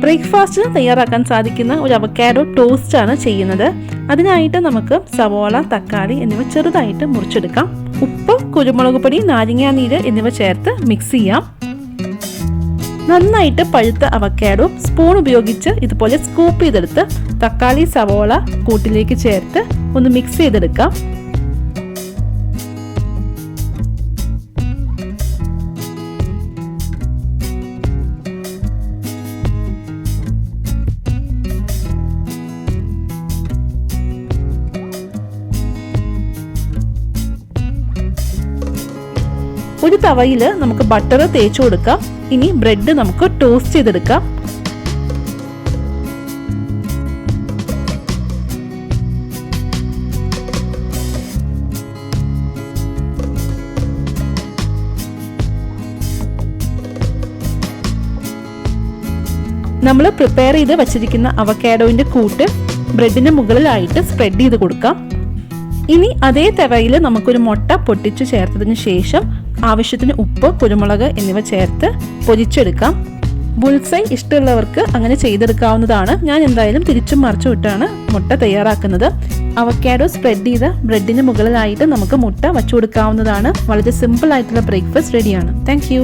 ബ്രേക്ക്ഫാസ്റ്റിന് തയ്യാറാക്കാൻ സാധിക്കുന്ന ഒരു അവക്കാഡോ ടോസ്റ്റ് ആണ് ചെയ്യുന്നത്. അതിനായിട്ട് നമുക്ക് സവോള, തക്കാളി എന്നിവ ചെറുതായിട്ട് മുറിച്ചെടുക്കാം. ഉപ്പ്, കുരുമുളക് പൊടി, നാരങ്ങാനീര് എന്നിവ ചേർത്ത് മിക്സ് ചെയ്യാം. നന്നായിട്ട് പഴുത്ത അവക്കാഡോ സ്പൂൺ ഉപയോഗിച്ച് ഇതുപോലെ സ്കൂപ്പ് ചെയ്തെടുത്ത് തക്കാളി, സവോള കൂട്ടിലേക്ക് ചേർത്ത് ഒന്ന് മിക്സ് ചെയ്തെടുക്കാം. ഒരു തവയിൽ നമുക്ക് ബട്ടർ തേച്ചു കൊടുക്കാം. ഇനി ബ്രെഡ് നമുക്ക് ടോസ്റ്റ് ചെയ്തെടുക്കാം. നമ്മൾ പ്രിപ്പയർ ചെയ്ത് വച്ചിരിക്കുന്ന അവക്കാഡോന്റെ കൂട്ട് ബ്രെഡിന് മുകളിലായിട്ട് സ്പ്രെഡ് ചെയ്ത് കൊടുക്കാം. ഇനി അതേ തവയിൽ നമുക്കൊരു മുട്ട പൊട്ടിച്ച് ചേർത്തതിന് ശേഷം ആവശ്യത്തിന് ഉപ്പ്, കുരുമുളക് എന്നിവ ചേർത്ത് പൊരിച്ചെടുക്കാം. ബുൾസൈ ഇഷ്ടമുള്ളവർക്ക് അങ്ങനെ ചെയ്തെടുക്കാവുന്നതാണ്. ഞാൻ എന്തായാലും തിരിച്ചും മറിച്ചും ഇട്ടാണ് മുട്ട തയ്യാറാക്കുന്നത്. അവക്കാഡോ സ്പ്രെഡ് ചെയ്ത ബ്രെഡിന് മുകളിലായിട്ട് നമുക്ക് മുട്ട വച്ചു കൊടുക്കാവുന്നതാണ്. വളരെ സിമ്പിൾ ആയിട്ടുള്ള ബ്രേക്ക്ഫാസ്റ്റ് റെഡിയാണ്. Thank you.